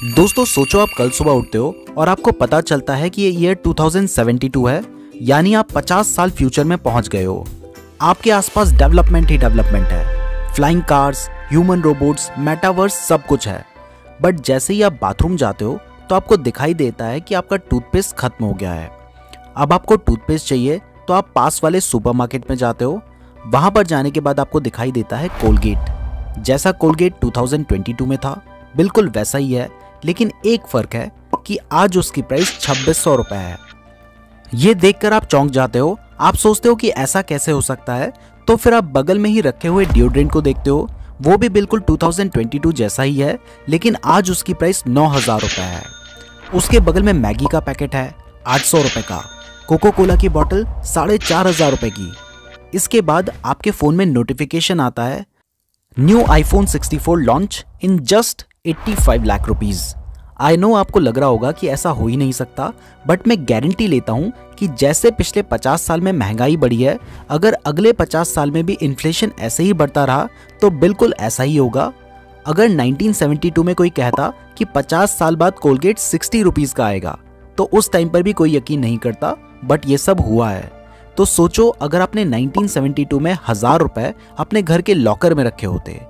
दोस्तों सोचो आप कल सुबह उठते हो और आपको पता चलता है कि ये ईयर 2072 है, यानी आप 50 साल फ्यूचर में पहुंच गए हो। आपके आसपास डेवलपमेंट ही डेवलपमेंट है, flying cars, human robots, metaverse, सब कुछ है। बट जैसे ही आप बाथरूम जाते हो तो आपको दिखाई देता है कि आपका टूथपेस्ट खत्म हो गया है। अब आपको टूथपेस्ट चाहिए तो आप पास वाले सुपरमार्केट में जाते हो। वहां पर जाने के बाद आपको दिखाई देता है कोलगेट। जैसा कोलगेट 2022 में था बिल्कुल वैसा ही है, लेकिन एक फर्क है कि आज उसकी प्राइस 2600 रुपए है। ये देखकर आप चौंक जाते हो। आप सोचते हो कि ऐसा कैसे हो सकता है, तो फिर आप बगल में ही रखे हुए डिओड्रेंट को देखते हो। वो भी बिल्कुल 2022 जैसा ही है, लेकिन आज उसकी प्राइस 9000 रुपए है। उसके बगल में मैगी का पैकेट है 800 रुपए का, कोको कोला की बोतल 4500 रुपए की। इसके बाद आपके फोन में नोटिफिकेशन आता है, new iPhone 64 launch in just 85 lakh rupees. I know आपको लग रहा होगा कि ऐसा हो ही नहीं सकता, बट मैं गारंटी लेता हूं कि जैसे पिछले 50 साल में महंगाई बढ़ी है, अगर अगले 50 साल में भी इन्फ्लेशन ऐसे ही बढ़ता रहा तो बिल्कुल ऐसा ही होगा। अगर 1972 में कोई कहता कि 50 साल बाद कोलगेट 60 रुपीज का आएगा तो उस टाइम पर भी कोई यकीन नहीं करता, बट ये सब हुआ है। तो सोचो अगर आपने 1972 में 1000 रुपए अपने घर के लॉकर में रखे होते,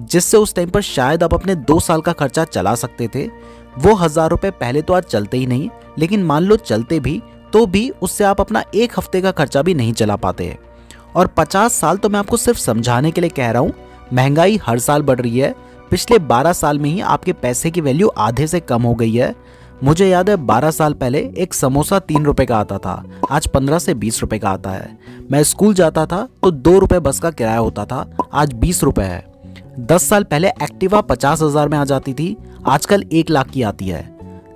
जिससे उस टाइम पर शायद आप अपने 2 साल का खर्चा चला सकते थे। वो 1000 रुपए पहले तो आज चलते ही नहीं, लेकिन मान लो चलते भी तो भी उससे आप अपना एक हफ्ते का खर्चा भी नहीं चला पाते। और 50 साल तो मैं आपको सिर्फ समझाने के लिए कह रहा हूँ। महंगाई हर साल बढ़ रही है। पिछले 12 साल में ही आपके पैसे की वैल्यू आधे से कम हो गई है। मुझे याद है 12 साल पहले एक समोसा 3 रुपए का आता था, आज 15 से 20 रुपए का आता है। मैं स्कूल जाता था तो 2 रुपए बस का किराया होता था, आज 20 रुपए है। 10 साल पहले एक्टिवा 50,000 में आ जाती थी, आजकल 1 लाख की आती है।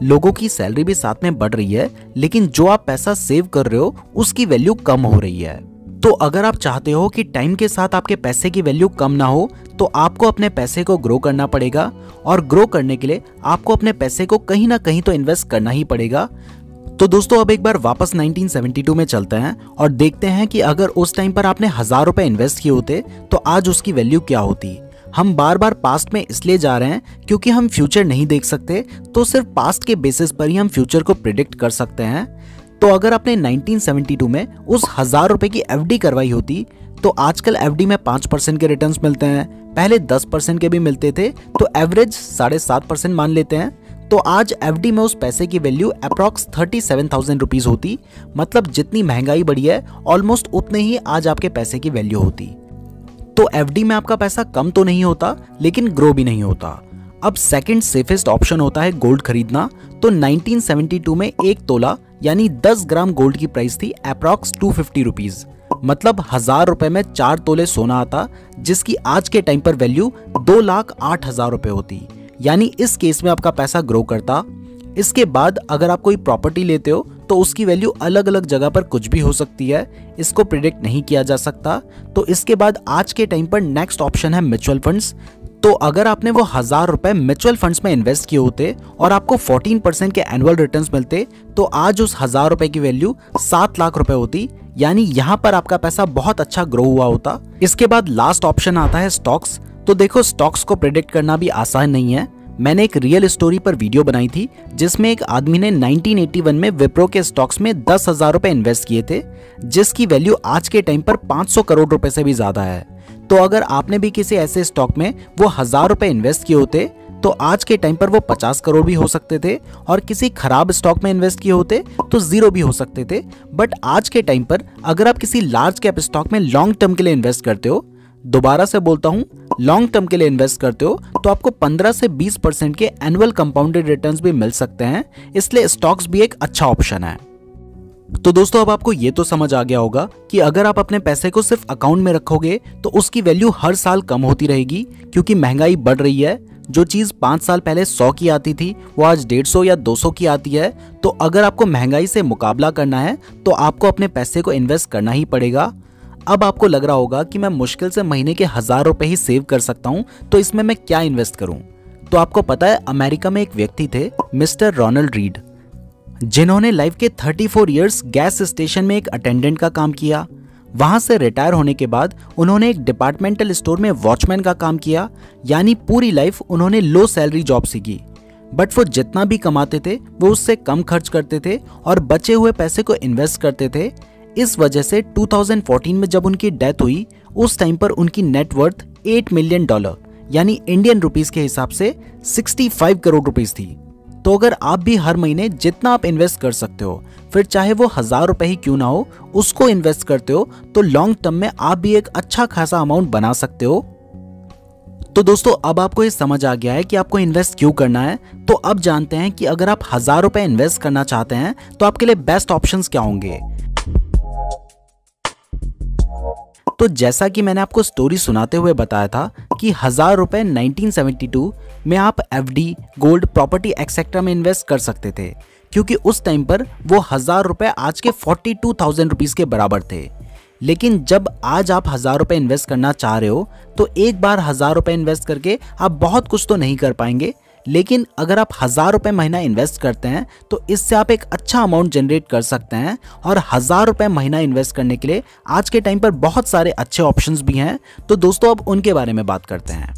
लोगों की सैलरी भी साथ में बढ़ रही है, लेकिन जो आप पैसा सेव कर रहे हो उसकी वैल्यू कम हो रही है। तो अगर आप चाहते हो कि टाइम के साथ आपके पैसे की वैल्यू कम ना हो, तो आपको अपने पैसे को ग्रो करना पड़ेगा। और ग्रो करने के लिए आपको अपने पैसे को कहीं ना कहीं तो इन्वेस्ट करना ही पड़ेगा। तो दोस्तों अब एक बार वापस 1972 में चलते हैं और देखते हैं कि अगर उस टाइम पर आपने 1000 रुपए इन्वेस्ट किए होते तो आज उसकी वैल्यू क्या होती। हम बार बार पास्ट में इसलिए जा रहे हैं क्योंकि हम फ्यूचर नहीं देख सकते, तो सिर्फ पास्ट के बेसिस पर ही हम फ्यूचर को प्रिडिक्ट कर सकते हैं। तो अगर आपने 1972 में उस 1000 रुपए की एफडी करवाई होती तो आजकल एफडी में 5% के रिटर्न्स मिलते हैं, पहले 10% के भी मिलते थे, तो एवरेज 7.5% मान लेते हैं। तो आज एफडी में उस पैसे की वैल्यू अप्रॉक्स 37,000 रुपीज होती। मतलब जितनी महंगाई बढ़ी है ऑलमोस्ट उतने ही आज आपके पैसे की वैल्यू होती। तो एफडी में आपका पैसा कम तो नहीं होता, लेकिन ग्रो भी नहीं होता। अब सेकंड सेफेस्ट ऑप्शन होता है गोल्ड खरीदना। तो 1972 में 1 तोला यानी 10 ग्राम गोल्ड की प्राइस थी अप्रॉक्स 250 रुपीज। मतलब 1000 रुपए में 4 तोले सोना आता, जिसकी आज के टाइम पर वैल्यू 2,08,000 रुपए होती। यानी इस केस में आपका पैसा ग्रो करता। इसके बाद अगर आप कोई प्रॉपर्टी लेते हो तो उसकी वैल्यू अलग अलग जगह पर कुछ भी हो सकती है, इसको प्रिडिक्ट नहीं किया जा सकता। तो इसके बाद आज के टाइम पर नेक्स्ट ऑप्शन है म्यूचुअल फंड्स। तो अगर आपने वो 1000 रुपए म्यूचुअल फंड्स में इन्वेस्ट किए होते और आपको 14% के एनुअल रिटर्न्स मिलते, तो आज उस 1000 रुपए की वैल्यू 7 लाख रुपए होती। यानी यहाँ पर आपका पैसा बहुत अच्छा ग्रो हुआ होता। इसके बाद लास्ट ऑप्शन आता है स्टॉक्स। तो देखो स्टॉक्स को प्रेडिक्ट करना भी आसान नहीं है। मैंने एक रियल स्टोरी पर वीडियो बनाई थी जिसमें एक आदमी ने 1981 में विप्रो के स्टॉक्स में 10,000 रुपए इन्वेस्ट किए थे, जिसकी वैल्यू आज के टाइम पर 500 करोड़ रुपए से भी ज्यादा है। तो अगर आपने भी किसी ऐसे स्टॉक में वो 1000 रुपए इन्वेस्ट किए होते तो आज के टाइम पर वो 50 करोड़ भी हो सकते थे, और किसी खराब स्टॉक में इन्वेस्ट किए होते तो 0 भी हो सकते थे। बट आज के टाइम पर अगर आप किसी लार्ज कैप स्टॉक में लॉन्ग टर्म के लिए इन्वेस्ट करते हो, दोबारा से बोलता हूं, लॉन्ग टर्म के लिए इन्वेस्ट करते हो, तो आपको 15 से 20% के एनुअल कंपाउंडेड रिटर्न्स भी मिल सकते हैं। इसलिए स्टॉक्स भी एक अच्छा ऑप्शन है। तो दोस्तों अब आपको ये तो समझ आ गया होगा कि अगर आप अपने पैसे को सिर्फ अकाउंट में रखोगे तो उसकी वैल्यू हर साल कम होती रहेगी, क्योंकि महंगाई बढ़ रही है। जो चीज 5 साल पहले 100 की आती थी वो आज 150 या 200 की आती है। तो अगर आपको महंगाई से मुकाबला करना है तो आपको अपने पैसे को इन्वेस्ट करना ही पड़ेगा। अब आपको लग रहा होगा कि मैं मुश्किल से महीने के 1000 रुपए ही सेव कर सकता हूं, तो इसमें मैं क्या इन्वेस्ट करूं। तो आपको पता है अमेरिका में एक व्यक्ति थे मिस्टर रोनाल्ड रीड, जिन्होंने लाइफ के 34 इयर्स गैस स्टेशन में एक अटेंडेंट का काम किया। वहां से रिटायर होने के बाद उन्होंने एक डिपार्टमेंटल स्टोर में वॉचमैन का काम किया। यानी पूरी लाइफ उन्होंने लो सैलरी जॉब सीखी। बट वो जितना भी कमाते थे वो उससे कम खर्च करते थे और बचे हुए पैसे को इन्वेस्ट करते थे। इस वजह से 2014 में जब उनकी डेथ हुई उस टाइम पर उनकी नेटवर्थ $8 मिलियन यानी इंडियन रुपीस के हिसाब से 65 करोड़ रुपीस थी। तो अगर आप भी हर महीने जितना आप इन्वेस्ट कर सकते हो, फिर चाहे वो 1000 रुपए ही क्यों ना हो, उसको इन्वेस्ट करते हो तो लॉन्ग टर्म में आप भी एक अच्छा खासा अमाउंट बना सकते हो। तो दोस्तों अब आपको ये समझ आ गया है कि आपको इन्वेस्ट क्यों करना है। तो अब जानते हैं कि अगर आप 1000 रुपए इन्वेस्ट करना चाहते हैं तो आपके लिए बेस्ट ऑप्शंस क्या होंगे। तो जैसा कि मैंने आपको स्टोरी सुनाते हुए बताया था कि 1000 रुपए 1972 में आप एफडी, गोल्ड, प्रॉपर्टी एक्सेट्रा में इन्वेस्ट कर सकते थे, क्योंकि उस टाइम पर वो 1000 रुपए आज के 42,000 रुपीस के बराबर थे। लेकिन जब आज आप 1000 रुपए इन्वेस्ट करना चाह रहे हो तो एक बार 1000 रुपए इन्वेस्ट करके आप बहुत कुछ तो नहीं कर पाएंगे, लेकिन अगर आप 1000 रुपए महीना इन्वेस्ट करते हैं तो इससे आप एक अच्छा अमाउंट जनरेट कर सकते हैं। और 1000 रुपए महीना इन्वेस्ट करने के लिए आज के टाइम पर बहुत सारे अच्छे ऑप्शंस भी हैं। तो दोस्तों अब उनके बारे में बात करते हैं।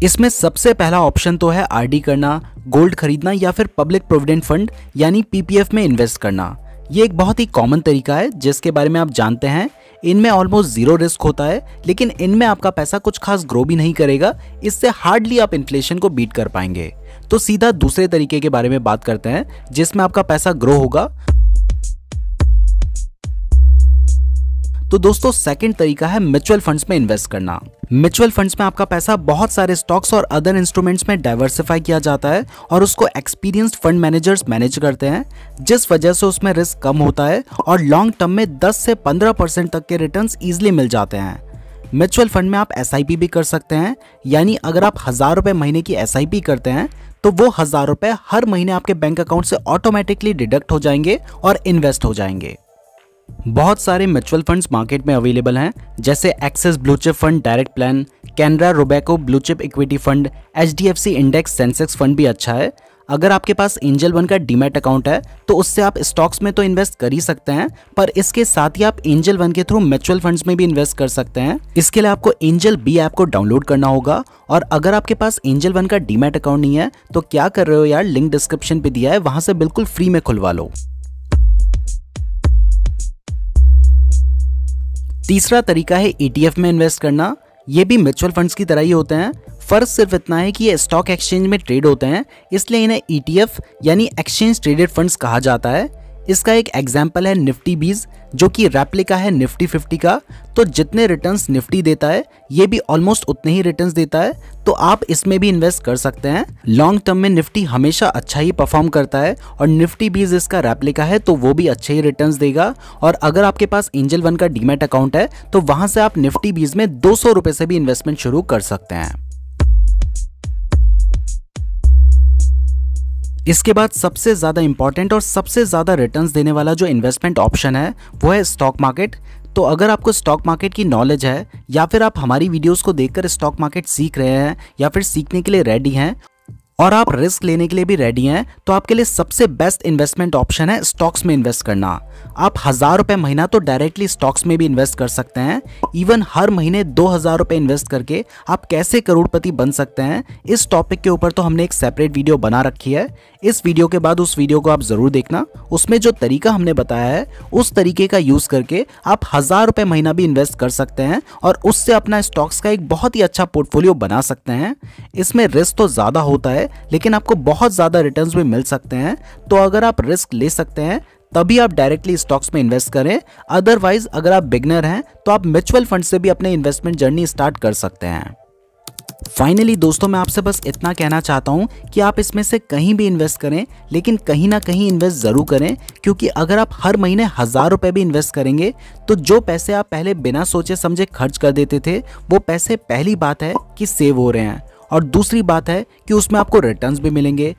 इसमें सबसे पहला ऑप्शन तो है आरडी करना, गोल्ड खरीदना या फिर पब्लिक प्रोविडेंट फंड यानी पीपीएफ में इन्वेस्ट करना। ये एक बहुत ही कॉमन तरीका है जिसके बारे में आप जानते हैं। इनमें ऑलमोस्ट जीरो रिस्क होता है, लेकिन इनमें आपका पैसा कुछ खास ग्रो भी नहीं करेगा। इससे हार्डली आप इन्फ्लेशन को बीट कर पाएंगे। तो सीधा दूसरे तरीके के बारे में बात करते हैं जिसमें आपका पैसा ग्रो होगा। तो दोस्तों सेकंड तरीका है म्यूचुअल फंड्स में इन्वेस्ट करना। म्यूचुअल फंड्स में आपका पैसा बहुत सारे स्टॉक्स और अदर इंस्ट्रूमेंट्स में डाइवर्सिफाई किया जाता है और उसको एक्सपीरियंस्ड फंड मैनेजर्स मैनेज करते हैं, जिस वजह से उसमें रिस्क कम होता है और लॉन्ग टर्म में 10 से 15% तक के रिटर्न्स इजीली मिल जाते हैं। म्यूचुअल फंड में आप एसआईपी भी कर सकते हैं, यानी अगर आप 1000 रुपए महीने की एसआईपी करते हैं तो वो 1000 रुपए हर महीने आपके बैंक अकाउंट से ऑटोमेटिकली डिडक्ट हो जाएंगे और इन्वेस्ट हो जाएंगे। बहुत सारे म्यूचुअल फंड्स मार्केट में अवेलेबल हैं, जैसे axis blue chip fund direct plan, Canara Robeco blue chip equity fund, HDFC index Sensex fund भी अच्छा है। अगर आपके पास एंजल वन का डीमैट अकाउंट है तो उससे आप स्टॉक्स में तो इन्वेस्ट कर ही सकते हैं, पर इसके साथ ही आप एंजल वन के थ्रू म्यूचुअल फंड्स में भी इन्वेस्ट कर सकते हैं। इसके लिए आपको एंजल बी ऐप को डाउनलोड करना होगा। और अगर आपके पास एंजल वन का डीमैट अकाउंट नहीं है तो क्या कर रहे हो यार, लिंक डिस्क्रिप्शन पे दिया है, वहां से बिल्कुल फ्री में खुलवा लो। तीसरा तरीका है ईटीएफ में इन्वेस्ट करना। ये भी म्यूचुअल फंड्स की तरह ही होते हैं, फर्क सिर्फ इतना है कि ये स्टॉक एक्सचेंज में ट्रेड होते हैं, इसलिए इन्हें ईटीएफ यानी एक्सचेंज ट्रेडेड फंड्स कहा जाता है। इसका एक एग्जाम्पल है निफ्टी बीज, जो कि रेप्लिका है निफ्टी 50 का। तो जितने रिटर्न्स निफ्टी देता है ये भी ऑलमोस्ट उतने ही रिटर्न्स देता है, तो आप इसमें भी इन्वेस्ट कर सकते हैं। लॉन्ग टर्म में निफ्टी हमेशा अच्छा ही परफॉर्म करता है और निफ्टी बीज इसका रेप्लिका है तो वो भी अच्छे ही रिटर्न्स देगा। और अगर आपके पास एंजल वन का डीमैट अकाउंट है तो वहां से आप निफ्टी बीज में 200 रुपए से भी इन्वेस्टमेंट शुरू कर सकते हैं। इसके बाद सबसे ज्यादा इंपॉर्टेंट और सबसे ज्यादा रिटर्न्स देने वाला जो इन्वेस्टमेंट ऑप्शन है वो है स्टॉक मार्केट। तो अगर आपको स्टॉक मार्केट की नॉलेज है या फिर आप हमारी वीडियोस को देखकर स्टॉक मार्केट सीख रहे हैं या फिर सीखने के लिए रेडी हैं और आप रिस्क लेने के लिए भी रेडी हैं, तो आपके लिए सबसे बेस्ट इन्वेस्टमेंट ऑप्शन है स्टॉक्स में इन्वेस्ट करना। आप 1000 रुपए महीना तो डायरेक्टली स्टॉक्स में भी इन्वेस्ट कर सकते हैं। इवन हर महीने 2000 रुपए इन्वेस्ट करके आप कैसे करोड़पति बन सकते हैं, इस टॉपिक के ऊपर तो हमने एक सेपरेट वीडियो बना रखी है। इस वीडियो के बाद उस वीडियो को आप जरूर देखना। उसमें जो तरीका हमने बताया है उस तरीके का यूज करके आप 1000 रुपए महीना भी इन्वेस्ट कर सकते हैं और उससे अपना स्टॉक्स का एक बहुत ही अच्छा पोर्टफोलियो बना सकते हैं। इसमें रिस्क तो ज्यादा होता है लेकिन आपको बहुत ज्यादा रिटर्न्स भी मिल सकते हैं। तो अगर आप रिस्क ले सकते हैं तभी आप डायरेक्टली स्टॉक्स में इन्वेस्ट करें। अदरवाइज अगर आप बिगनर हैं तो आप म्यूचुअल फंड से भी अपने इन्वेस्टमेंट जर्नी स्टार्ट कर सकते हैं। फाइनली दोस्तों मैं आपसे बस इतना कहना चाहता हूं कि आप इसमें से कहीं भी इन्वेस्ट करें, लेकिन कहीं ना कहीं इन्वेस्ट जरूर करें, क्योंकि अगर आप हर महीने 1000 रुपए भी इन्वेस्ट करेंगे तो जो पैसे आप पहले बिना सोचे समझे खर्च कर देते थे वो पैसे पहली बात है कि सेव हो रहे हैं और दूसरी बात है कि उसमें आपको रिटर्न्स भी मिलेंगे।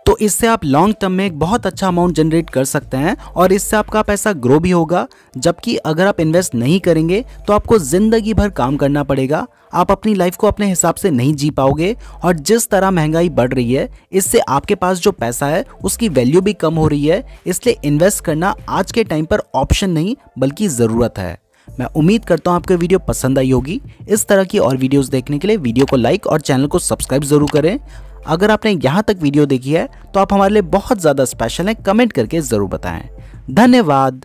तो इससे आप लॉन्ग टर्म में एक बहुत अच्छा अमाउंट जनरेट कर सकते हैं और इससे आपका पैसा ग्रो भी होगा। जबकि अगर आप इन्वेस्ट नहीं करेंगे तो आपको जिंदगी भर काम करना पड़ेगा, आप अपनी लाइफ को अपने हिसाब से नहीं जी पाओगे और जिस तरह महंगाई बढ़ रही है इससे आपके पास जो पैसा है उसकी वैल्यू भी कम हो रही है। इसलिए इन्वेस्ट करना आज के टाइम पर ऑप्शन नहीं बल्कि ज़रूरत है। मैं उम्मीद करता हूँ आपको वीडियो पसंद आई होगी। इस तरह की और वीडियोस देखने के लिए वीडियो को लाइक और चैनल को सब्सक्राइब जरूर करें। अगर आपने यहाँ तक वीडियो देखी है तो आप हमारे लिए बहुत ज़्यादा स्पेशल हैं, कमेंट करके ज़रूर बताएं। धन्यवाद।